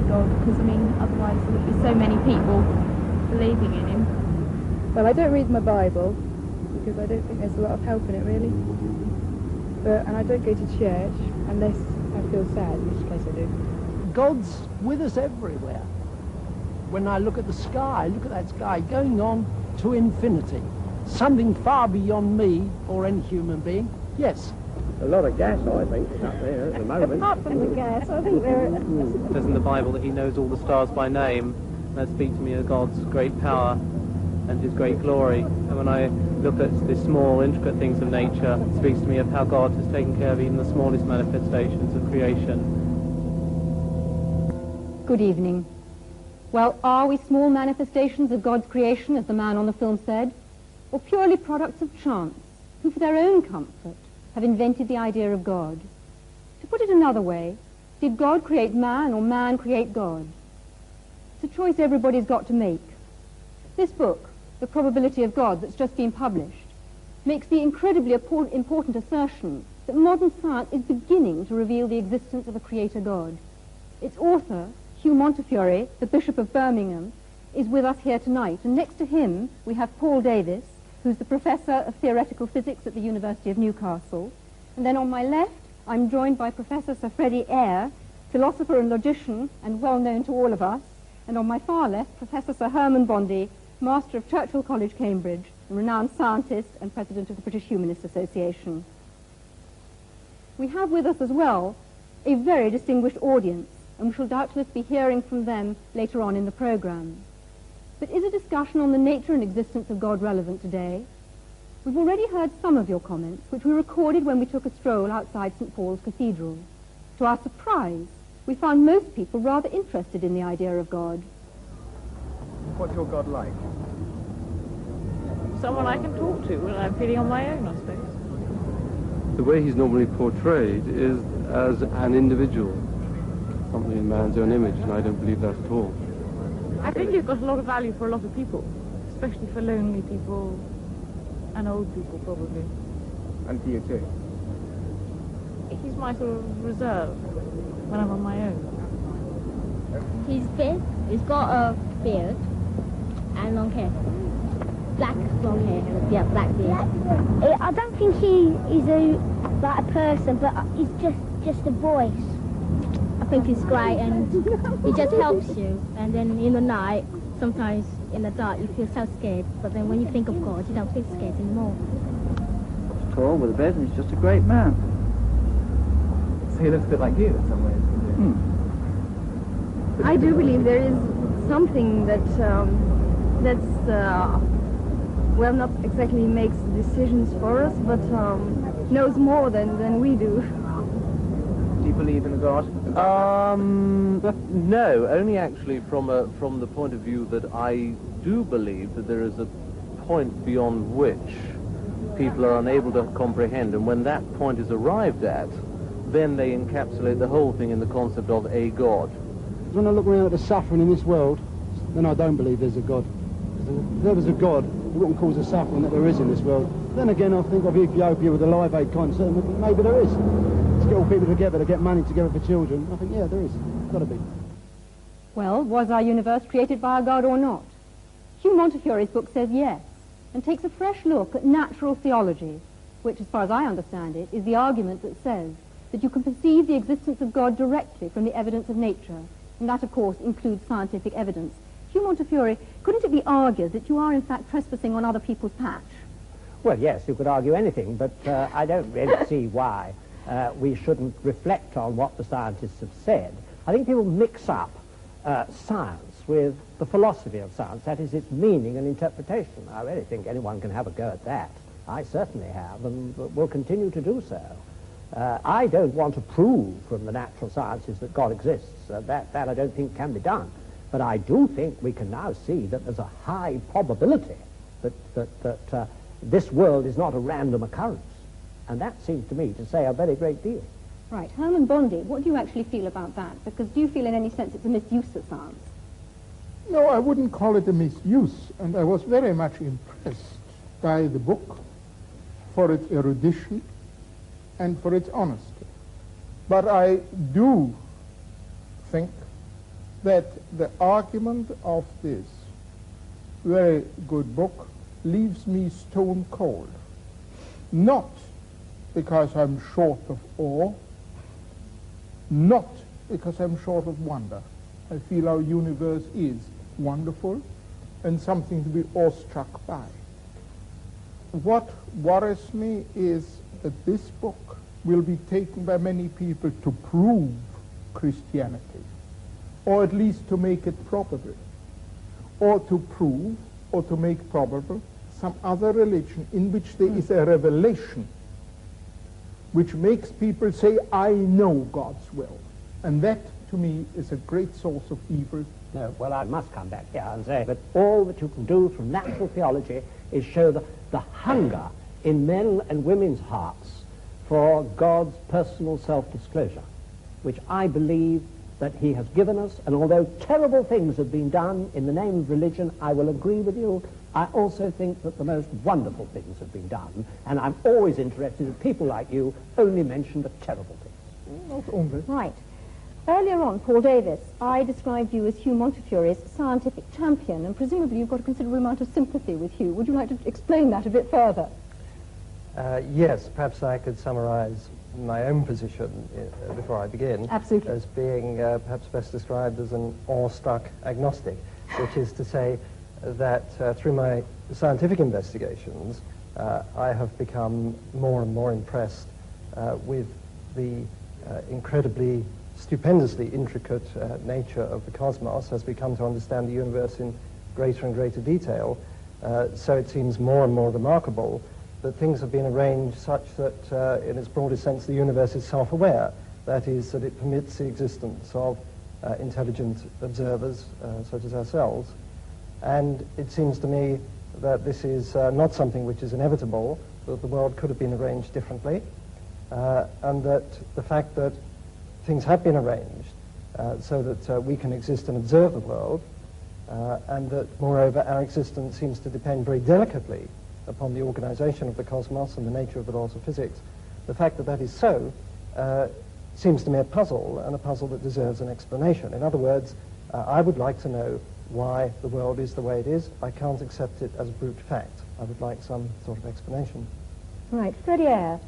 God, because, I mean, otherwise there would be so many people believing in him. Well, I don't read my Bible, because I don't think there's a lot of help in it, really. And I don't go to church unless I feel sad, in which case I do. God's with us everywhere. When I look at the sky, look at that sky going on to infinity. Something far beyond me or any human being. Yes. A lot of gas, I think, is up there at the moment. Apart from the gas, I think there It says in the Bible that he knows all the stars by name. That speaks to me of God's great power and his great glory. And when I look at the small, intricate things of nature, it speaks to me of how God has taken care of even the smallest manifestations of creation. Good evening. Well, are we small manifestations of God's creation, as the man on the film said, or purely products of chance, who for their own comfort have invented the idea of God? To put it another way, did God create man or man create God? It's a choice everybody's got to make. This book, The Probability of God, that's just been published, makes the incredibly important assertion that modern science is beginning to reveal the existence of a creator God. Its author, Hugh Montefiore, the Bishop of Birmingham, is with us here tonight, and next to him we have Paul Davis, who's the Professor of Theoretical Physics at the University of Newcastle. And then on my left, I'm joined by Professor Sir Freddie Eyre, philosopher and logician, and well known to all of us. And on my far left, Professor Sir Herman Bondi, Master of Churchill College, Cambridge, a renowned scientist and President of the British Humanist Association. We have with us as well a very distinguished audience, and we shall doubtless be hearing from them later on in the programme. But is a discussion on the nature and existence of God relevant today? We've already heard some of your comments, which we recorded when we took a stroll outside St. Paul's Cathedral. To our surprise, we found most people rather interested in the idea of God. What's your God like? Someone I can talk to when I'm feeling on my own, I suppose. The way he's normally portrayed is as an individual, something in man's own image, and I don't believe that at all. I think he's got a lot of value for a lot of people, especially for lonely people and old people, probably. And for you too? He's my sort of reserve when I'm on my own. He's big, he's got a beard and long hair. Black long hair, yeah, black beard. I don't think he's like a person, but he's just a voice. I think he's great and he just helps you. And then in the night, sometimes in the dark, you feel so scared. But then when you think of God, you don't feel scared anymore. He's tall with a beard and he's just a great man. So he looks a bit like you in some ways. I do believe there is something that well, not exactly makes decisions for us, but knows more than we do. Do you believe in a God? No, only actually from the point of view that I do believe that there is a point beyond which people are unable to comprehend, and when that point is arrived at, then they encapsulate the whole thing in the concept of a God. When I look around at the suffering in this world, then I don't believe there's a God. If there was a God, it wouldn't cause the suffering that there is in this world. Then again, I think of Ethiopia with the Live Aid concert, and maybe there is. To get all people together, to get money together for children, I think, yeah, there is. Got to be. Well, was our universe created by a God or not? Hugh Montefiore's book says yes, and takes a fresh look at natural theology, which, as far as I understand it, is the argument that says that you can perceive the existence of God directly from the evidence of nature, and that, of course, includes scientific evidence. Hugh Montefiore, couldn't it be argued that you are, in fact, trespassing on other people's patch? Well, yes, you could argue anything, but I don't really see why we shouldn't reflect on what the scientists have said. I think people mix up science with the philosophy of science, that is, its meaning and interpretation. I really think anyone can have a go at that. I certainly have, and will continue to do so. I don't want to prove from the natural sciences that God exists. That I don't think can be done. But I do think we can now see that there's a high probability that this world is not a random occurrence. And that seems to me to say a very great deal. Right. Herman Bondi, what do you actually feel about that? Because do you feel in any sense it's a misuse of science? No, I wouldn't call it a misuse, and I was very much impressed by the book for its erudition and for its honesty. But I do think that the argument of this very good book leaves me stone cold. Not because I'm short of awe, not because I'm short of wonder. I feel our universe is wonderful and something to be awestruck by. What worries me is that this book will be taken by many people to prove Christianity, or at least to make it probable, or to prove or to make probable some other religion in which there is a revelation which makes people say, I know God's will. And that, to me, is a great source of evil. No, well, I must come back here and say that all that you can do from natural theology is show the hunger in men and women's hearts for God's personal self-disclosure, which I believe that he has given us. And although terrible things have been done in the name of religion, I will agree with you, I also think that the most wonderful things have been done, and I'm always interested that people like you only mention the terrible things. Not only. Right. Earlier on, Paul Davis, I described you as Hugh Montefiore's scientific champion, and presumably you've got a considerable amount of sympathy with Hugh. Would you like to explain that a bit further? Yes, perhaps I could summarize my own position before I begin. Absolutely. As being perhaps best described as an awestruck agnostic, which is to say that through my scientific investigations, I have become more and more impressed with the incredibly, stupendously intricate nature of the cosmos as we come to understand the universe in greater and greater detail. So it seems more and more remarkable that things have been arranged such that, in its broadest sense, the universe is self-aware. That is, that it permits the existence of intelligent observers such as ourselves. And it seems to me that this is not something which is inevitable, that the world could have been arranged differently, and that the fact that things have been arranged so that we can exist and observe the world, and that, moreover, our existence seems to depend very delicately upon the organization of the cosmos and the nature of the laws of physics. The fact that that is so seems to me a puzzle, and a puzzle that deserves an explanation. In other words, I would like to know why the world is the way it is. I can't accept it as brute fact. I would like some sort of explanation. Right. Freddie Eyre,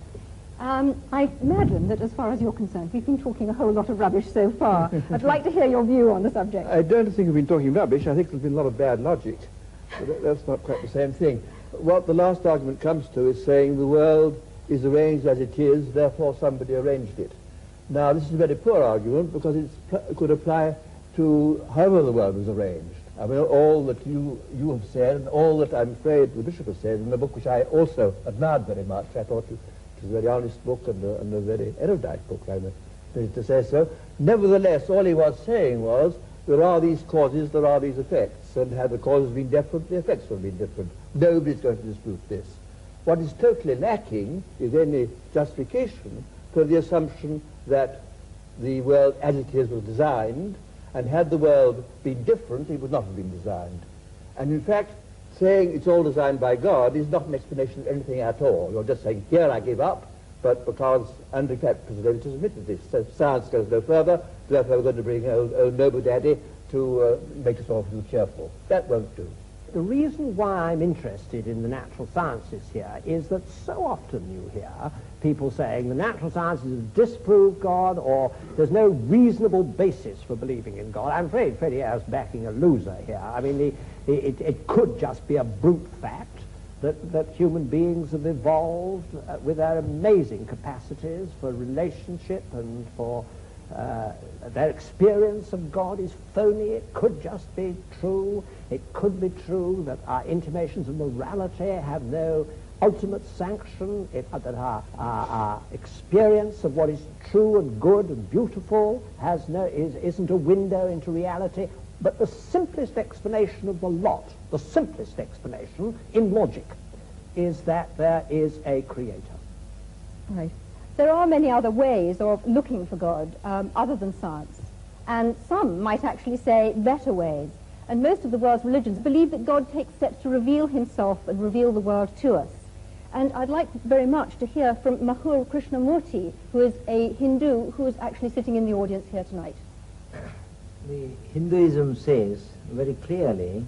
I imagine that as far as you're concerned, we've been talking a whole lot of rubbish so far. I'd like to hear your view on the subject. I don't think we've been talking rubbish. I think there's been a lot of bad logic. But that's not quite the same thing. What the last argument comes to is saying the world is arranged as it is, therefore somebody arranged it. Now, this is a very poor argument because it could apply to however the world was arranged. I mean, all that you have said, and all that I'm afraid the Bishop has said in the book, which I also admired very much. I thought it was a very honest book and a very erudite book, I'm pleased to say so. Nevertheless, all he was saying was, there are these causes, there are these effects, and had the causes been different, the effects would have been different. Nobody's going to dispute this. What is totally lacking is any justification for the assumption that the world as it is was designed, and had the world been different, it would not have been designed. And in fact, saying it's all designed by God is not an explanation of anything at all. You're just saying, here I give up, but because, and in fact, President Davis has admitted this, so science goes no further, therefore we're going to bring old Noble Daddy to make us all feel cheerful. That won't do. The reason why I'm interested in the natural sciences here is that so often you hear people saying the natural sciences disprove God, or there's no reasonable basis for believing in God. I'm afraid Freddie Eyre's backing a loser here. I mean, it could just be a brute fact that human beings have evolved with their amazing capacities for relationship and for their experience of God is phony. It could just be true. It could be true that our intimations of morality have no ultimate sanction, that our experience of what is true and good and beautiful isn't a window into reality. But the simplest explanation of the lot, the simplest explanation in logic, is that there is a creator. Right. There are many other ways of looking for God other than science, and some might actually say better ways. And most of the world's religions believe that God takes steps to reveal himself and reveal the world to us. And I'd like very much to hear from Mahur Krishnamurti, who is a Hindu who is actually sitting in the audience here tonight. The Hinduism says very clearly,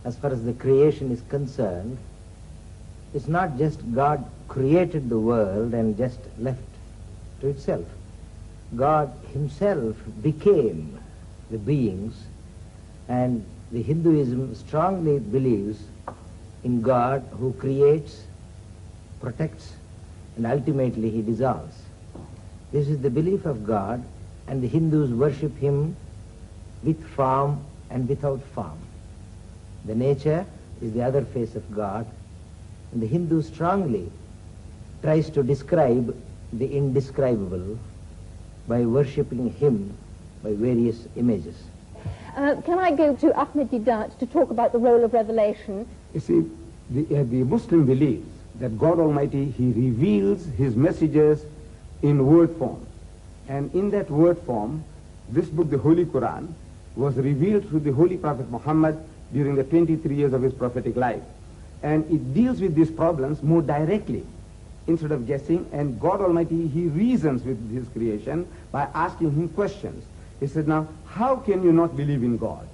as far as the creation is concerned, it's not just God created the world and just left to itself. God himself became the beings, and the Hinduism strongly believes in God who creates, protects, and ultimately he dissolves. This is the belief of God, and the Hindus worship him with form and without form. The nature is the other face of God, and the Hindu strongly tries to describe the indescribable by worshipping him by various images. Can I go to Ahmad Deidat to talk about the role of revelation? You see, the Muslim believes that God Almighty, he reveals his messages in word form. And in that word form, this book, the Holy Quran, was revealed through the Holy Prophet Muhammad during the 23 years of his prophetic life. And it deals with these problems more directly instead of guessing. And God Almighty, he reasons with his creation by asking him questions. He said, now, how can you not believe in God?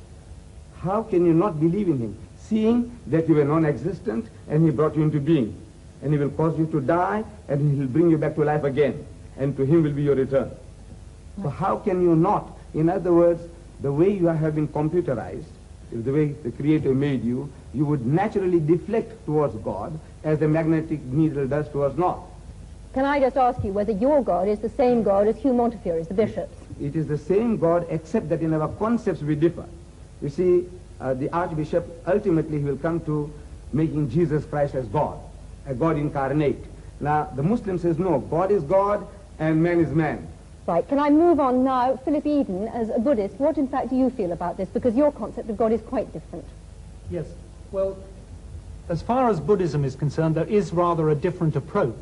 How can you not believe in him? Seeing that you were non-existent and he brought you into being. And he will cause you to die and he will bring you back to life again. And to him will be your return. So how can you not? In other words, the way you have been computerized, the way the Creator made you, you would naturally deflect towards God as the magnetic needle does towards north. Can I just ask you whether your God is the same God as Hugh Montefiore's, the bishop's? It is the same God, except that in our concepts we differ. You see, the Archbishop, ultimately he will come to making Jesus Christ as God, a God incarnate. Now, the Muslim says, no, God is God and man is man. Right, can I move on now? Philip Eden, as a Buddhist, what in fact do you feel about this? Because your concept of God is quite different. Yes, well, as far as Buddhism is concerned, there is rather a different approach.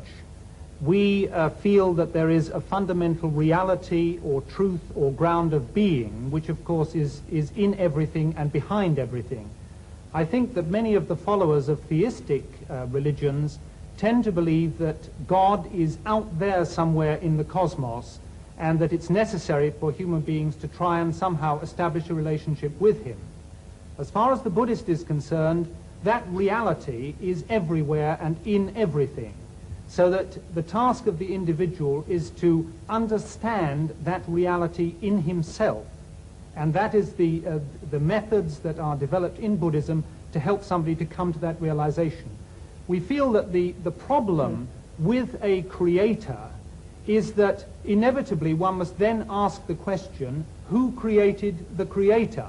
We feel that there is a fundamental reality or truth or ground of being, which of course is in everything and behind everything. I think that many of the followers of theistic religions tend to believe that God is out there somewhere in the cosmos, and that it's necessary for human beings to try and somehow establish a relationship with him. As far as the Buddhist is concerned, that reality is everywhere and in everything, so that the task of the individual is to understand that reality in himself, and that is the methods that are developed in Buddhism to help somebody to come to that realization. We feel that the problem with a creator is that inevitably one must then ask the question, who created the creator?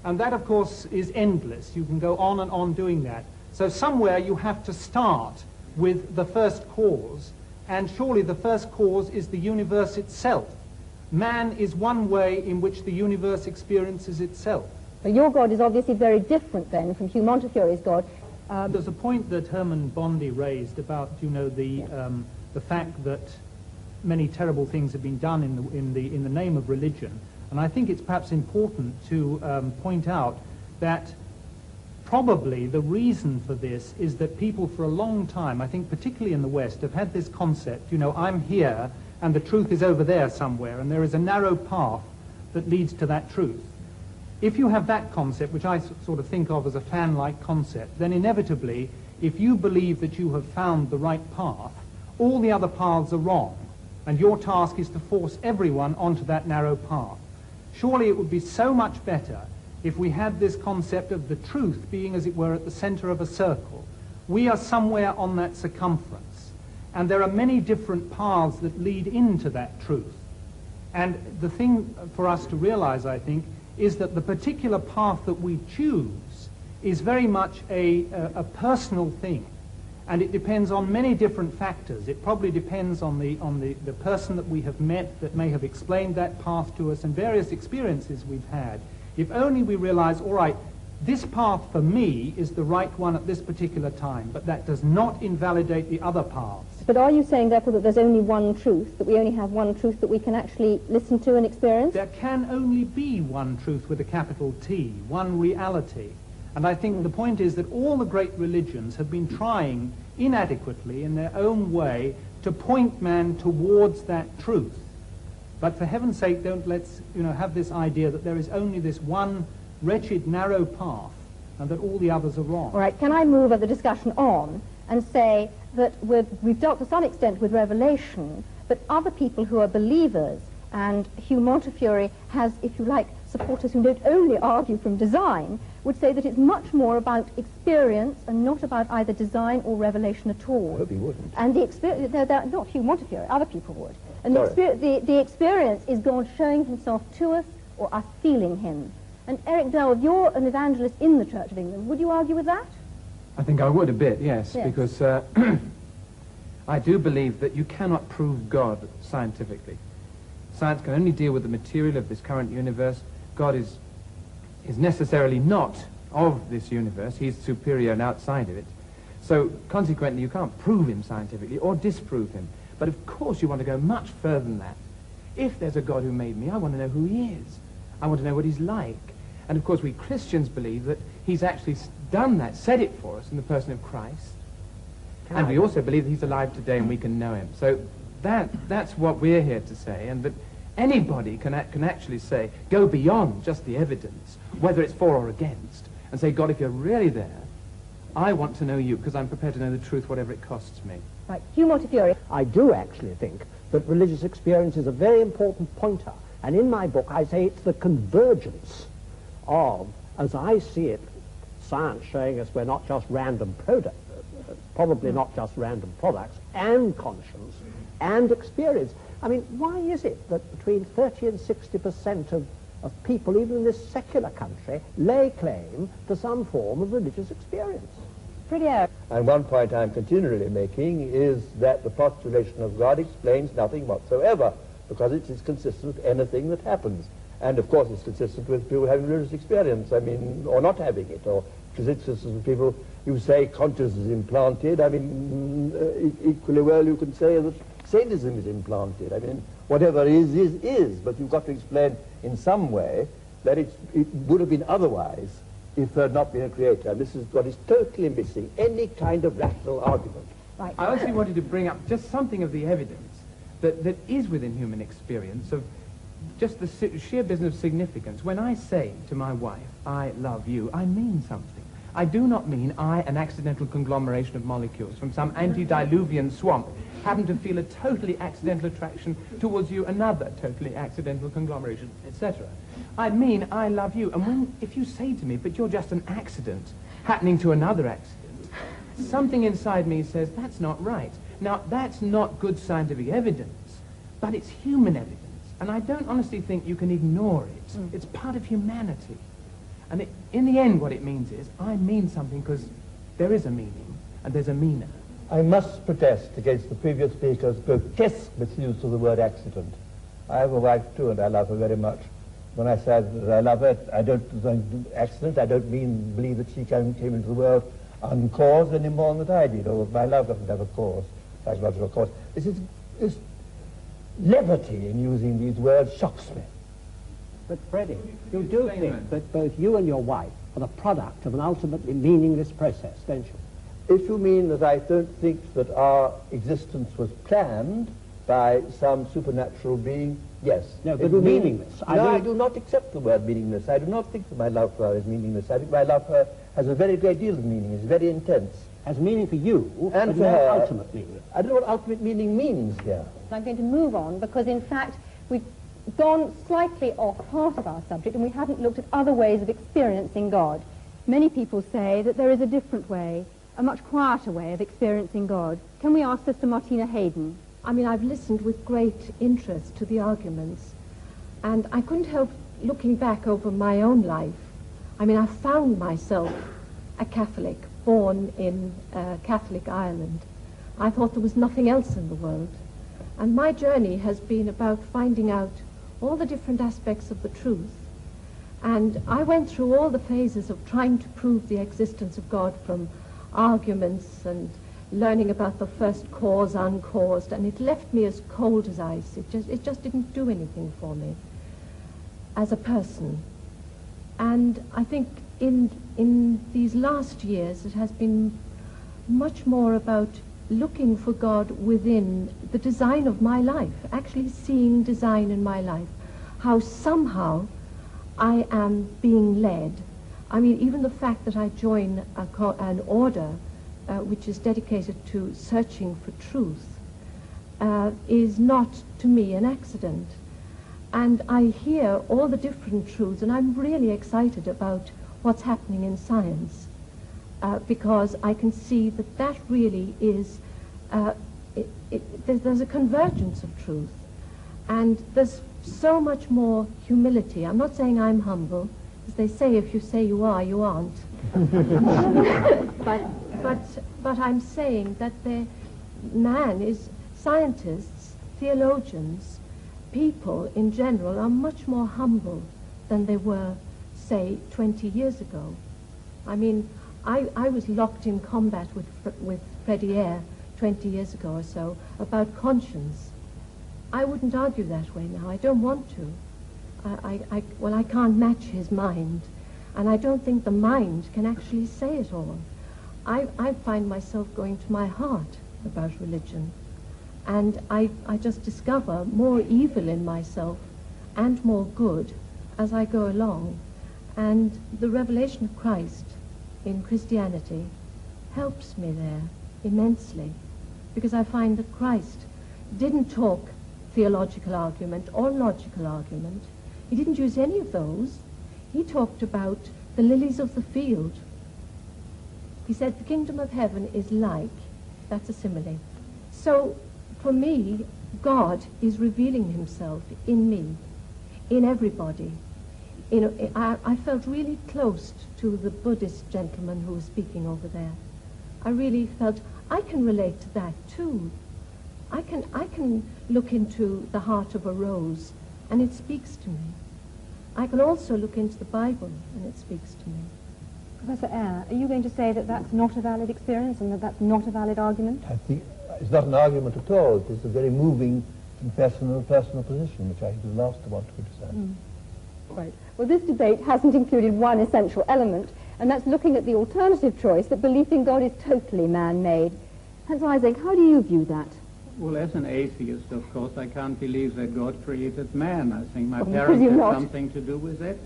And that, of course, is endless. You can go on and on doing that. So somewhere you have to start with the first cause, and surely the first cause is the universe itself. Man is one way in which the universe experiences itself. But your God is obviously very different then from Hugh Montefiore's God. There's a point that Herman Bondi raised about, you know, the fact that many terrible things have been done in the name of religion, and I think it's perhaps important to point out that probably the reason for this is that people for a long time, I think particularly in the West, have had this concept, you know, I'm here and the truth is over there somewhere, and there is a narrow path that leads to that truth. If you have that concept, which I sort of think of as a fan-like concept, then inevitably, if you believe that you have found the right path, all the other paths are wrong. And your task is to force everyone onto that narrow path. Surely it would be so much better if we had this concept of the truth being, as it were, at the center of a circle. We are somewhere on that circumference, and there are many different paths that lead into that truth. And the thing for us to realize, I think, is that the particular path that we choose is very much a personal thing. And it depends on many different factors. It probably depends on the person that we have met that may have explained that path to us, and various experiences we've had. If only we realize, all right, this path for me is the right one at this particular time, but that does not invalidate the other paths. But are you saying, therefore, that there's only one truth, that we only have one truth that we can actually listen to and experience? There can only be one truth with a capital T, one reality. And I think the point is that all the great religions have been trying inadequately in their own way to point man towards that truth. But for heaven's sake, don't let's have this idea that there is only this one wretched, narrow path and that all the others are wrong. All right, can I move the discussion on and say that we've dealt to some extent with Revelation, but other people who are believers, and Hugh Montefiore has, if you like, supporters who don't only argue from design, would say that it's much more about experience and not about either design or revelation at all. I hope he wouldn't. And the experience, not Hugh Montefiore, other people would. And the experience is God showing himself to us or us feeling him. And Eric Dell, you're an evangelist in the Church of England. Would you argue with that? I think I would a bit, yes. Because I do believe that you cannot prove God scientifically. Science can only deal with the material of this current universe. God is necessarily not of this universe. He's superior and outside of it. So consequently, you can't prove him scientifically or disprove him. But of course you want to go much further than that. If there's a God who made me, I want to know who he is. I want to know what he's like. And of course we Christians believe that he's actually done that, said it for us in the person of Christ. And we also believe that he's alive today and we can know him. So that's what we're here to say, and that anybody can actually say, go beyond just the evidence, whether it's for or against, and say, God, if you're really there, I want to know you because I'm prepared to know the truth, whatever it costs me. Right, Hugh Montefiore. I do actually think that religious experience is a very important pointer, and in my book I say it's the convergence of, as I see it, science showing us we're not just random products, probably not just random products, and conscience, and experience. I mean, why is it that between 30 and 60% of people, even in this secular country, lay claim to some form of religious experience? Pretty out. And one point I'm continually making is that the postulation of God explains nothing whatsoever, because it is consistent with anything that happens. And of course it's consistent with people having religious experience, I mean, or not having it, or consistent with people who say consciousness is implanted. I mean, equally well you can say that sadism is implanted. I mean, whatever is, but you've got to explain in some way that it would have been otherwise if there had not been a creator. And this is what is totally missing, any kind of rational argument. Right. I actually wanted to bring up just something of the evidence that is within human experience of just the sheer business of significance. When I say to my wife, I love you, I mean something. I do not mean I, an accidental conglomeration of molecules from some antediluvian swamp, happen to feel a totally accidental attraction towards you, another totally accidental conglomeration, etc. I mean I love you. And if you say to me, but you're just an accident happening to another accident, something inside me says, that's not right. Now, that's not good scientific evidence, but it's human evidence. And I don't honestly think you can ignore it. It's part of humanity. And in the end, what it means is, I mean something because there is a meaning, and there's a meaner. I must protest against the previous speaker's grotesque misuse of the word accident. I have a wife too, and I love her very much. When I say that I love her, I don't accident. I don't believe that she came into the world uncaused any more than that I did, or my love doesn't have a cause, psychological cause. This levity in using these words shocks me. But Freddie, you do think that both you and your wife are the product of an ultimately meaningless process, don't you? If you mean that I don't think that our existence was planned by some supernatural being, yes. No, but meaningless. I do not accept the word meaningless. I do not think that my love for her is meaningless. I think my love for her has a very great deal of meaning. It's very intense. Has meaning for you, and but for no her. ultimate meaning. I don't know what ultimate meaning means here. I'm going to move on because, in fact, we've gone slightly off part of our subject and we haven't looked at other ways of experiencing God. Many people say that there is a different way, a much quieter way of experiencing God. Can we ask Sister Martina Hayden? I mean, I've listened with great interest to the arguments, and I couldn't help looking back over my own life. I mean, I found myself a Catholic, born in Catholic Ireland. I thought there was nothing else in the world. And my journey has been about finding out all the different aspects of the truth. And I went through all the phases of trying to prove the existence of God, from arguments and learning about the first cause, uncaused, and it left me as cold as ice. It just didn't do anything for me as a person. And I think in these last years it has been much more about looking for God within the design of my life, actually seeing design in my life, how somehow I am being led. I mean, even the fact that I join an order which is dedicated to searching for truth is not, to me, an accident. And I hear all the different truths, and I'm really excited about what's happening in science, because I can see that that really is, there's a convergence of truth, and there's so much more humility. I'm not saying I'm humble, as they say, if you say you are, you aren't. but I'm saying that man is, scientists, theologians, people in general are much more humble than they were, say, 20 years ago. I mean, I was locked in combat with Freddie Eyre 20 years ago or so about conscience. I wouldn't argue that way now. I don't want to. Well, I can't match his mind, and I don't think the mind can actually say it all. I find myself going to my heart about religion, and I just discover more evil in myself and more good as I go along. And the revelation of Christ in Christianity helps me there immensely, because I find that Christ didn't talk theological argument or logical argument. He didn't use any of those. He talked about the lilies of the field. He said the kingdom of heaven is like, that's a simile. So for me, God is revealing himself in me, in everybody. You know, I felt really close to the Buddhist gentleman who was speaking over there. I really felt I can relate to that too. I can look into the heart of a rose and it speaks to me. I can also look into the Bible and it speaks to me. Professor Eyre, are you going to say that that's not a valid experience and that that's not a valid argument? I think it's not an argument at all. It is a very moving and personal position, which I think is the last to want to criticize. Right. Well, this debate hasn't included one essential element, and that's looking at the alternative choice that belief in God is totally man-made. Hans Isaac, how do you view that? Well, as an atheist, of course, I can't believe that God created man. I think my Well, parents had not. something to do with it.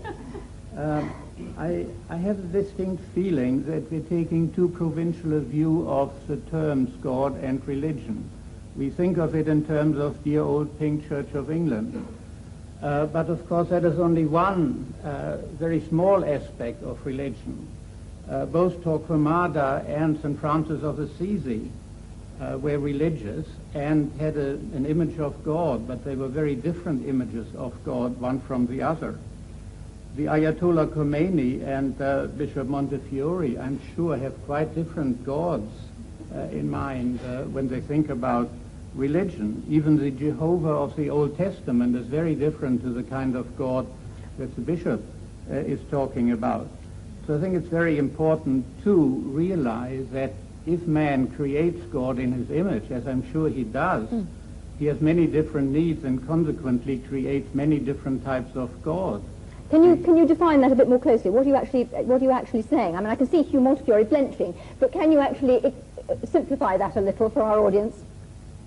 I have a distinct feeling that we're taking too provincial a view of the terms God and religion. We think of it in terms of dear old Pink Church of England. But of course that is only one very small aspect of religion. Both Torquemada and St. Francis of Assisi were religious and had an image of God, but they were very different images of God, one from the other. The Ayatollah Khomeini and Bishop Montefiore, I'm sure, have quite different gods in mind when they think about religion. Even the Jehovah of the Old Testament is very different to the kind of God that the bishop is talking about. So I think it's very important to realize that if man creates God in his image, as I'm sure he does, he has many different needs and consequently creates many different types of God. Can you define that a bit more closely? What are you actually saying? I mean, I can see Hugh Montefiore blenching, but can you actually simplify that a little for our audience?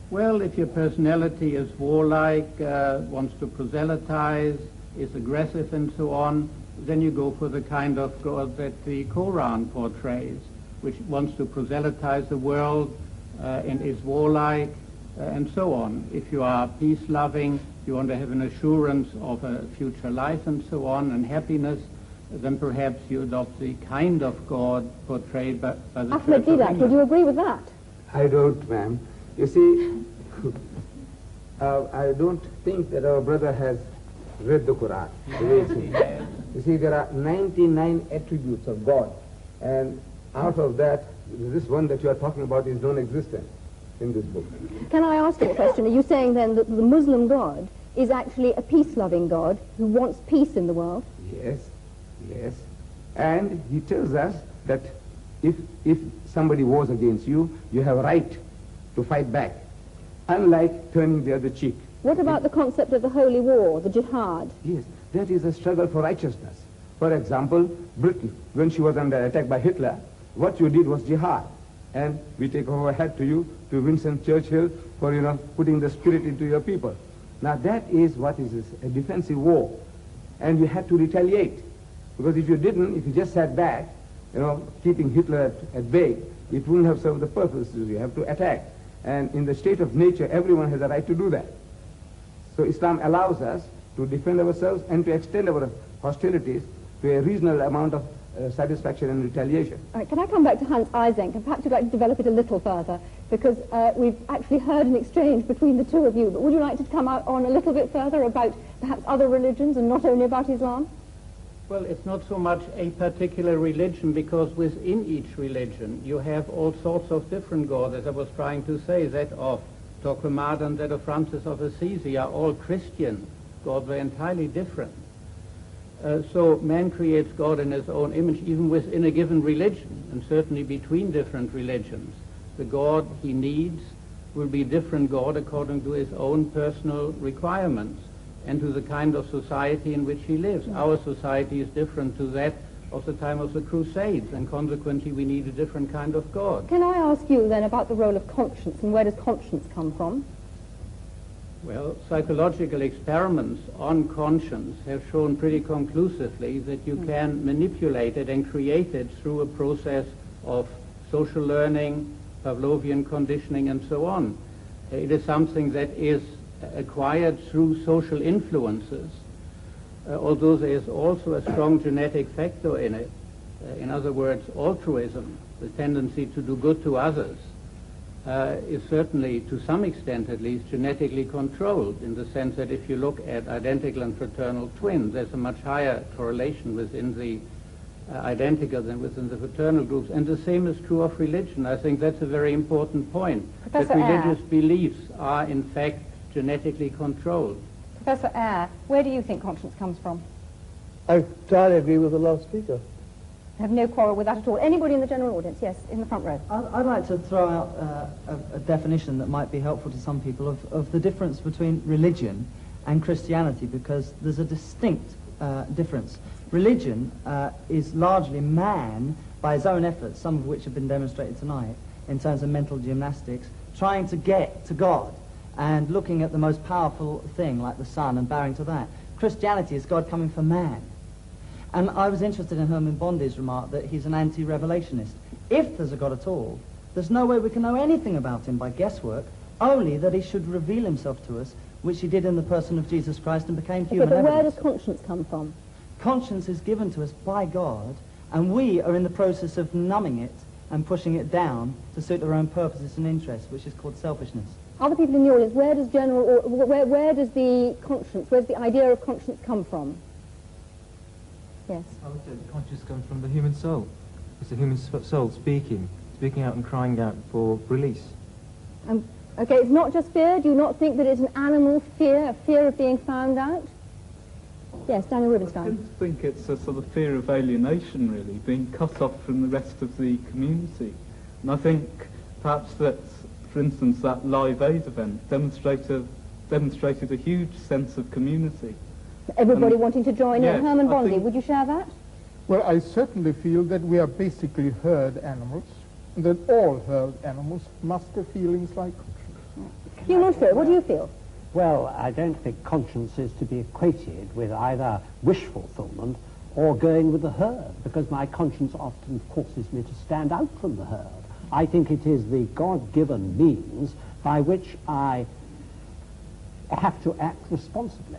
Well, if your personality is warlike, wants to proselytize, is aggressive and so on, then you go for the kind of God that the Quran portrays, which wants to proselytize the world and is warlike and so on. If you are peace-loving, you want to have an assurance of a future life and so on, and happiness, then perhaps you adopt the kind of God portrayed by the Ahmad Church of Deidat, would you agree with that? I don't, ma'am. You see, I don't think that our brother has read the Quran. You see, there are 99 attributes of God, and out of that, this one that you are talking about is non-existent in this book. Can I ask you a question? Are you saying then that the Muslim God is actually a peace-loving God who wants peace in the world? Yes, yes. And he tells us that if somebody wars against you, you have a right to fight back, unlike turning the other cheek. What about the concept of the holy war, the jihad? Yes, that is a struggle for righteousness. For example, Britain, when she was under attack by Hitler, what you did was jihad. And we take our hat to you, to Winston Churchill, for, putting the spirit into your people. Now that is what is a defensive war. And you had to retaliate. Because if you didn't, if you just sat back, keeping Hitler at bay, it wouldn't have served the purpose. You have to attack. And in the state of nature, everyone has a right to do that. So Islam allows us to defend ourselves and to extend our hostilities to a reasonable amount of satisfaction and retaliation. All right, can I come back to Hans Eysenck, and perhaps you'd like to develop it a little further, because we've actually heard an exchange between the two of you, but would you like to come out on a little bit further about perhaps other religions and not only about Islam? Well, it's not so much a particular religion, because within each religion you have all sorts of different gods. As I was trying to say, that of Torquemada and that of Francis of Assisi are all Christian. Gods are entirely different. So man creates God in his own image, even within a given religion, and certainly between different religions. The God he needs will be a different God according to his own personal requirements and to the kind of society in which he lives. Our society is different to that of the time of the Crusades, and consequently we need a different kind of God. Can I ask you then about the role of conscience, and where does conscience come from? Well, psychological experiments on conscience have shown pretty conclusively that you can manipulate it and create it through a process of social learning, Pavlovian conditioning, and so on. It is something that is acquired through social influences, although there is also a strong genetic factor in it. In other words, altruism, the tendency to do good to others, is certainly, to some extent at least, genetically controlled, in the sense that if you look at identical and fraternal twins, there's a much higher correlation within the identical than within the fraternal groups. And the same is true of religion. I think that's a very important point, Professor that religious beliefs are in fact genetically controlled. Professor Eyre, where do you think conscience comes from? I entirely agree with the last speaker. I have no quarrel with that at all. Anybody in the general audience? Yes, in the front row. I'd like to throw out a definition that might be helpful to some people of the difference between religion and Christianity, because there's a distinct difference. Religion is largely man, by his own efforts, some of which have been demonstrated tonight, in terms of mental gymnastics, trying to get to God and looking at the most powerful thing, like the sun, and bowing to that. Christianity is God coming for man. And I was interested in Herman Bondi's remark that he's an anti-revelationist. If there's a God at all, there's no way we can know anything about him by guesswork, only that he should reveal himself to us, which he did in the person of Jesus Christ and became human. Okay, but where does conscience come from? Conscience is given to us by God, and we are in the process of numbing it and pushing it down to suit our own purposes and interests, which is called selfishness. Other people in the audience, where does where does the conscience, where's the idea of conscience come from? Yes. I would say that conscience comes from the human soul. It's the human soul speaking out and crying out for release. Okay, it's not just fear. Do you not think that it's an animal fear, a fear of being found out? Yes, Daniel Rubinstein. I think it's a sort of fear of alienation, really, being cut off from the rest of the community. And I think perhaps that, for instance, that Live Aid event demonstrated a huge sense of community. Everybody wanting to join in. Yes, Herman Bondi, would you share that? Well, I certainly feel that we are basically herd animals, and that all herd animals must have feelings like conscience. Hugh Montfort, what do you feel? Well, I don't think conscience is to be equated with either wish fulfillment or going with the herd, because my conscience often forces me to stand out from the herd. I think it is the God-given means by which I have to act responsibly.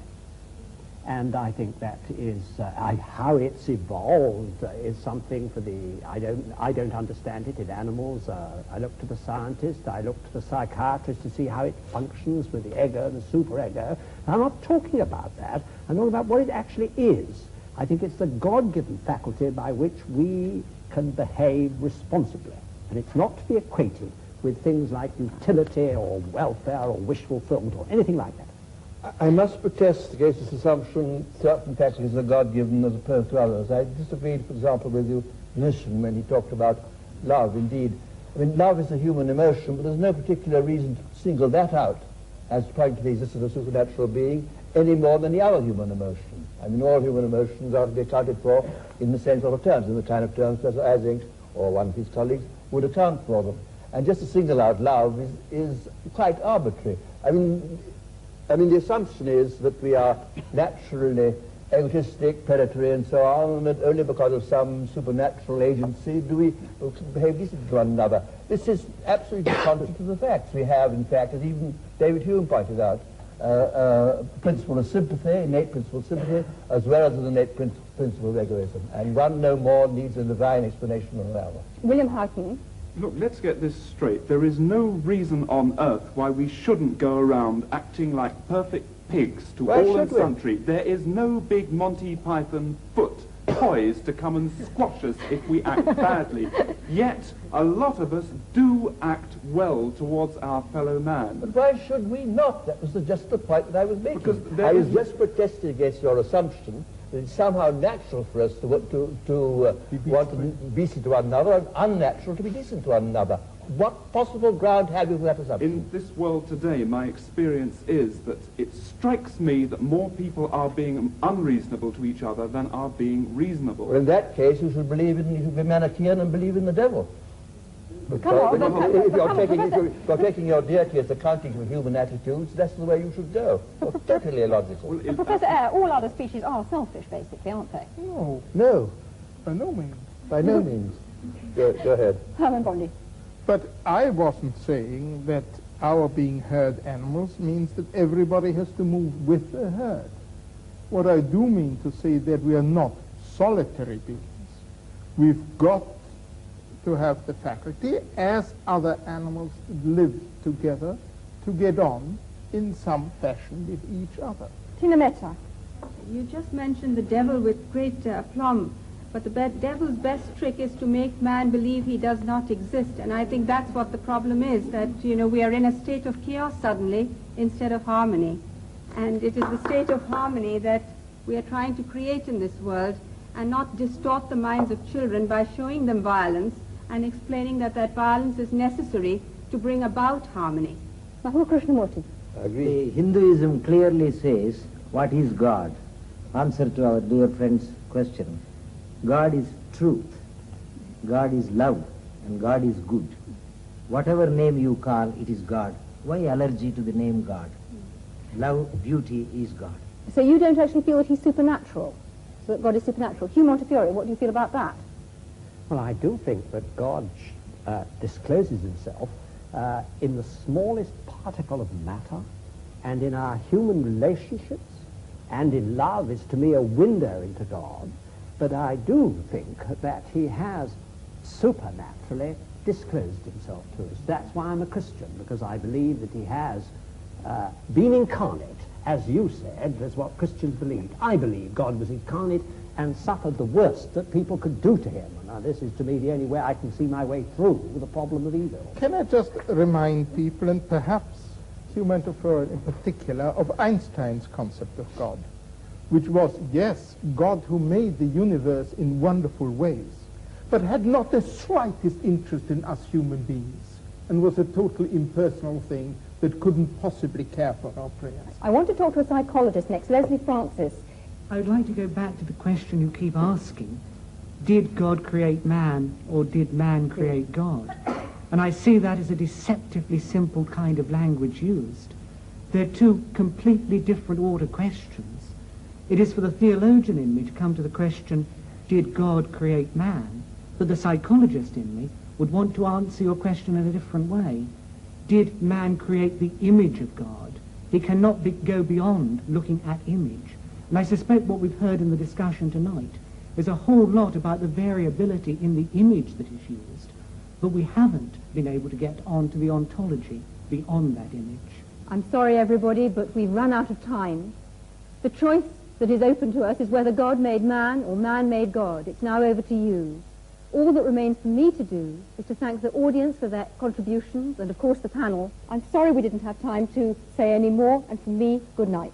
And I think that is how it's evolved is something for the I don't understand it in animals. I look to the scientist, I look to the psychiatrist to see how it functions with the ego and the superego. I'm not talking about that. I'm talking about what it actually is. I think it's the God-given faculty by which we can behave responsibly, and it's not to be equated with things like utility or welfare or wish fulfillment or anything like that. I must protest against this assumption certain faculties are God-given as opposed to others. I disagreed, for example, with the clinician when he talked about love. Indeed, I mean, love is a human emotion, but there's no particular reason to single that out as trying to the existence of a supernatural being any more than the other human emotion. I mean, all human emotions are to be accounted for in the same sort of terms, in the kind of terms Professor Eysenck or one of his colleagues would account for them. And just to single out love is quite arbitrary. I mean, the assumption is that we are naturally egotistic, predatory, and so on, and that only because of some supernatural agency do we behave decently to one another. This is absolutely contrary to the facts. We have, in fact, as even David Hume pointed out, principle of sympathy, innate principle of sympathy, as well as an innate principle of egoism. And one no more needs a divine explanation than another. William Houghton. Look, let's get this straight. There is no reason on earth why we shouldn't go around acting like perfect pigs to all and sundry. There is no big Monty Python foot poised to come and squash us if we act badly. Yet, a lot of us do act well towards our fellow man. But why should we not? That was just the point that I was making. Because I was just protesting against your assumption that it's somehow natural for us to want to be decent to one another and unnatural to be decent to one another. What possible ground have you for that assumption? In this world today, my experience is that it strikes me that more people are being unreasonable to each other than are being reasonable. Well, in that case, you should be Manichaean and believe in the devil. Come on, if you're taking your deity as accounting for human attitudes, that's the way you should go. Well, totally illogical. Well, Professor Eyre, all other species are selfish, basically, aren't they? No. No. By no means. By no means. Go ahead. Herman Bondi. But I wasn't saying that our being herd animals means that everybody has to move with the herd. What I do mean to say that we are not solitary beings. We've got to have the faculty, as other animals live together, to get on in some fashion with each other. Tina Mehta. You just mentioned the devil with great aplomb, but the devil's best trick is to make man believe he does not exist, and I think that's what the problem is, that, you know, we are in a state of chaos suddenly instead of harmony. And it is the state of harmony that we are trying to create in this world, and not distort the minds of children by showing them violence and explaining that that violence is necessary to bring about harmony. Mahmood Krishnamurti. I agree. Hinduism clearly says, what is God? Answer to our dear friend's question. God is truth, God is love, and God is good. Whatever name you call, it is God. Why allergy to the name God? Love, beauty is God. So you don't actually feel that he's supernatural, so that God is supernatural. Hugh Montefiore, what do you feel about that? Well, I do think that God discloses himself in the smallest particle of matter, and in our human relationships, and in love is to me a window into God. But I do think that he has supernaturally disclosed himself to us. That's why I'm a Christian, because I believe that he has been incarnate, as you said. That's what Christians believed. I believe God was incarnate and suffered the worst that people could do to him. Now, this is to me the only way I can see my way through the problem of evil. Can I just remind people, and perhaps Hugh Montefiore in particular, of Einstein's concept of God, which was, yes, God who made the universe in wonderful ways, but had not the slightest interest in us human beings, and was a totally impersonal thing that couldn't possibly care for our prayers. I want to talk to a psychologist next, Leslie Francis. I would like to go back to the question you keep asking. Did God create man, or did man create God? And I see that as a deceptively simple kind of language used. They're two completely different order questions. It is for the theologian in me to come to the question, did God create man? But the psychologist in me would want to answer your question in a different way. Did man create the image of God? He cannot go beyond looking at image. And I suspect what we've heard in the discussion tonight is a whole lot about the variability in the image that is used, but we haven't been able to get on to the ontology beyond that image. I'm sorry, everybody, but we've run out of time. The choice that is open to us is whether God made man or man made God. It's now over to you. All that remains for me to do is to thank the audience for their contributions and, of course, the panel. I'm sorry we didn't have time to say any more, and from me, good night.